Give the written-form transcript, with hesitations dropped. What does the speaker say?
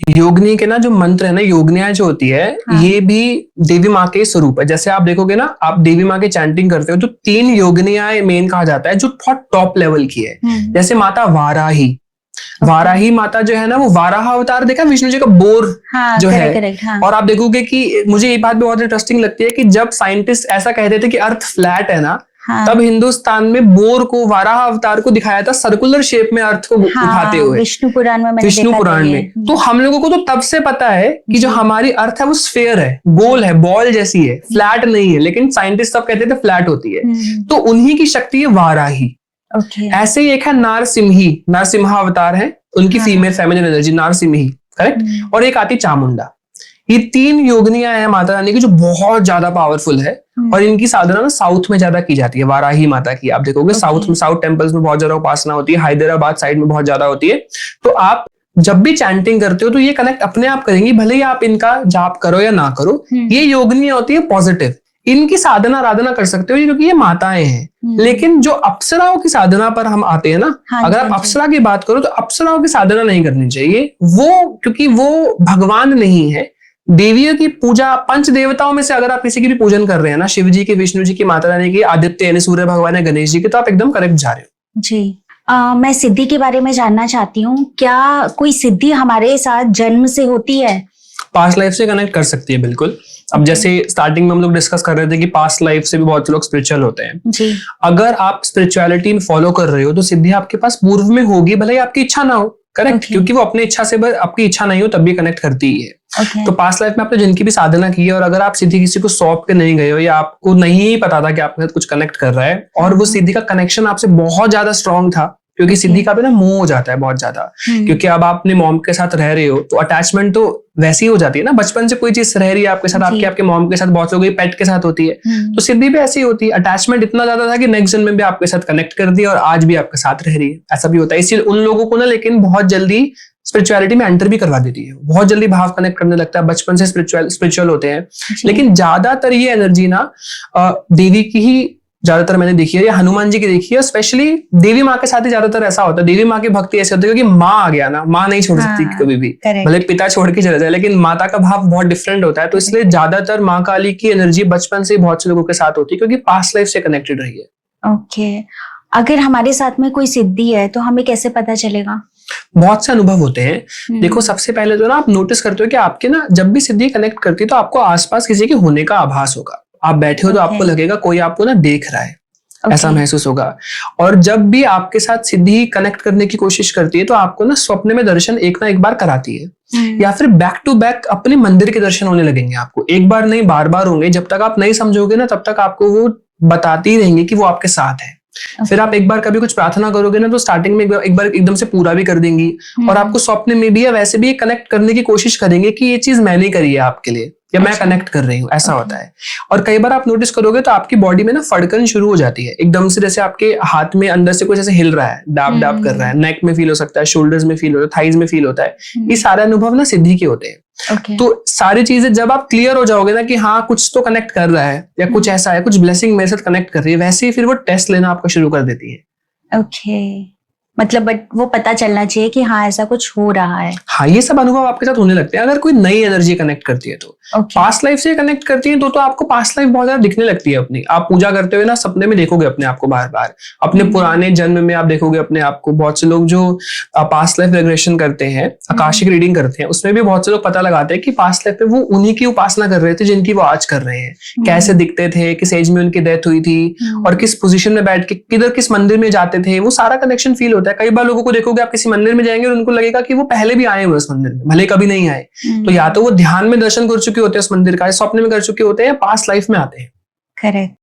योगिनी के ना जो मंत्र है ना, योगिनियां जो होती है, हाँ। ये भी देवी माँ के स्वरूप है। जैसे आप देखोगे ना, आप देवी माँ के चैंटिंग करते हो तो 3 योगिनियां मेन कहा जाता है जो बहुत टॉप लेवल की है। जैसे माता वाराही, वाराही माता जो है ना, वो वाराह अवतार देखा विष्णु जी का बोर हाँ, जो है। करेक्ट, हाँ। और आप देखोगे कि मुझे ये बात भी बहुत इंटरेस्टिंग लगती है कि जब साइंटिस्ट ऐसा कहते थे कि अर्थ फ्लैट है ना, हाँ। तब हिंदुस्तान में बोर को, वाराह अवतार को दिखाया था सर्कुलर शेप में अर्थ को उठाते हुए, विष्णु पुराण में मैंने विष्णु देखा था पुराण ये। में। तो हम लोगों को तो तब से पता है कि जो हमारी अर्थ है वो स्फेयर है, गोल है, बॉल जैसी है, फ्लैट नहीं है। लेकिन साइंटिस्ट सब कहते थे फ्लैट होती है। तो उन्हीं की शक्ति है वाराही। ऐसे ही एक है नारसिम्ही, नारसिम्हा अवतार है, उनकी फीमेल फेमिनिन एनर्जी नारसिम्ही, करेक्ट। और एक आती चामुंडा। ये 3 योगिनियां हैं माता रानी की जो बहुत ज्यादा पावरफुल है। और इनकी साधना ना साउथ में ज्यादा की जाती है, वाराही माता की। आप देखोगे साउथ में, साउथ टेम्पल्स में बहुत ज्यादा उपासना होती है, हैदराबाद साइड में बहुत ज्यादा होती है। तो आप जब भी चैंटिंग करते हो तो ये कनेक्ट अपने आप करेंगी, भले ही आप इनका जाप करो या ना करो। ये योगिनियां होती है पॉजिटिव, इनकी साधना आराधना कर सकते हो क्योंकि ये माताएं हैं। लेकिन जो अप्सराओं की साधना पर हम आते हैं ना, अगर आप अप्सरा की बात करो तो अप्सराओं की साधना नहीं करनी चाहिए, वो क्योंकि वो भगवान नहीं है। देवियों की पूजा, पंच देवताओं में से अगर आप किसी की भी पूजन कर रहे हैं ना, शिव जी की, विष्णु जी की, माता रानी की, आदित्य यानी सूर्य भगवान है, गणेश जी की, तो आप एकदम करेक्ट जा रहे हो जी। मैं सिद्धि के बारे में जानना चाहती हूँ, क्या कोई सिद्धि हमारे साथ जन्म से होती है? पास्ट लाइफ से कनेक्ट कर सकती है, बिल्कुल। अब जैसे स्टार्टिंग में हम लोग डिस्कस कर रहे थे कि पास्ट लाइफ से भी बहुत से लोग स्पिरिचुअल होते हैं जी। अगर आप स्पिरिचुअलिटी में फॉलो कर रहे हो तो सिद्धि आपके पास पूर्व में होगी, भले ही आपकी इच्छा ना हो, करेक्ट। क्योंकि वो अपने इच्छा से, आपकी इच्छा नहीं हो तब भी कनेक्ट करती ही है। तो पास्ट लाइफ में आपने जिनकी भी साधना की है, और अगर आप सिद्धि किसी को सौंप के नहीं गए हो, या आपको नहीं पता था कि आपके साथ कुछ कनेक्ट कर रहा है, और वो सिद्धि का कनेक्शन आपसे बहुत ज्यादा स्ट्रांग था, क्योंकि सिद्धि का भी ना मोह हो जाता है बहुत ज्यादा। क्योंकि अब आप अपने मॉम के साथ रह रहे हो तो अटैचमेंट तो वैसी हो जाती है ना, बचपन से कोई चीज रह रही है आपके साथ, आपके मॉम के साथ, बहुत लोगों की पेट के साथ होती है। तो सिद्धि भी ऐसी होती है, अटैचमेंट इतना ज्यादा था कि नेक्स्ट जन्म में भी आपके साथ कनेक्ट कर दिया और आज भी आपके साथ रह रही है। ऐसा भी होता है। इसलिए उन लोगों को ना लेकिन बहुत जल्दी स्पिरिचुअलिटी में एंटर भी करवा देती है, बहुत जल्दी भाव कनेक्ट करने लगता है, बचपन से स्पिरिचुअल होते हैं। लेकिन ज्यादातर ये एनर्जी ना देवी की ही ज्यादातर मैंने देखी है, या हनुमान जी की देखी है। स्पेशली देवी माँ के साथ ही ज्यादातर ऐसा होता है। देवी माँ की भक्ति ऐसे होती है क्योंकि माँ आ गया ना, माँ नहीं छोड़ सकती कभी भी, भले पिता छोड़ के चले जाए, लेकिन माता का भाव बहुत डिफरेंट होता है। तो इसलिए ज्यादातर माँ काली की एनर्जी बचपन से बहुत से लोगों के साथ होती है क्योंकि पास्ट लाइफ से कनेक्टेड रही है। ओके। अगर हमारे साथ में कोई सिद्धि है तो हमें कैसे पता चलेगा? बहुत से अनुभव होते हैं। देखो, सबसे पहले तो ना आप नोटिस करते हो कि आपके ना जब भी सिद्धि कनेक्ट करती है तो आपको आसपास किसी के होने का आभास होगा। आप बैठे हो तो आपको लगेगा कोई आपको ना देख रहा है, ऐसा महसूस होगा। और जब भी आपके साथ सिद्धि कनेक्ट करने की कोशिश करती है तो आपको ना स्वप्न में दर्शन एक ना एक बार कराती है, या फिर बैक टू बैक अपने मंदिर के दर्शन होने लगेंगे आपको। एक बार नहीं, बार बार होंगे। जब तक आप नहीं समझोगे ना तब तक आपको वो बताती ही रहेंगे कि वो आपके साथ है। फिर आप एक बार कभी कुछ प्रार्थना करोगे ना तो स्टार्टिंग में एक बार एकदम से पूरा भी कर देंगी, और आपको स्वप्न में भी या वैसे भी कनेक्ट करने की कोशिश करेंगे कि ये चीज मैंने करी है आपके लिए, या मैं कनेक्ट कर रही हूँ, ऐसा होता है। और कई बार आप नोटिस करोगे तो आपकी बॉडी में ना फड़कन शुरू हो जाती है एकदम से, जैसे आपके हाथ में अंदर से कुछ ऐसे हिल रहा है, डाब डाब कर रहा है। नेक में फील हो सकता है, शोल्डर्स में फील होता है, थाइज में फील होता है। ये सारे अनुभव ना सिद्धि के होते हैं। तो सारी चीजें जब आप क्लियर हो जाओगे ना कि हाँ कुछ तो कनेक्ट कर रहा है, या कुछ ऐसा है, कुछ ब्लेसिंग मेरे साथ कनेक्ट कर रही है, वैसे ही फिर वो टेस्ट लेना आपको शुरू कर देती है। ओके। मतलब बट वो पता चलना चाहिए कि हाँ ऐसा कुछ हो रहा है। हाँ, ये सब अनुभव आपके साथ होने लगते हैं अगर कोई नई एनर्जी कनेक्ट करती है तो। पास्ट लाइफ से कनेक्ट करती है तो आपको पास्ट लाइफ बहुत ज्यादा दिखने लगती है अपनी। आप पूजा करते हुए ना सपने में देखोगे अपने आप को बार बार, अपने पुराने जन्म में आप देखोगे अपने आप को। बहुत से लोग जो पास्ट लाइफ रिग्रेशन करते हैं, आकाशिक रीडिंग करते हैं, उसमें भी बहुत से लोग पता लगाते हैं कि पास्ट लाइफ में वो उन्हीं की उपासना कर रहे थे जिनकी वो आज कर रहे हैं। कैसे दिखते थे, किस एज में उनकी डेथ हुई थी, और किस पोजीशन में बैठ के किधर किस मंदिर में जाते थे, वो सारा कनेक्शन फील होता है। कई बार लोगों को देखोगे आप किसी मंदिर में जाएंगे और उनको लगेगा कि वो पहले भी आए हुए उस मंदिर में, भले कभी नहीं आए। तो या तो वो ध्यान में दर्शन कर चुके होते हैं उस मंदिर का, स्वप्न में कर चुके होते हैं, या पास्ट लाइफ में आते हैं। करेक्ट।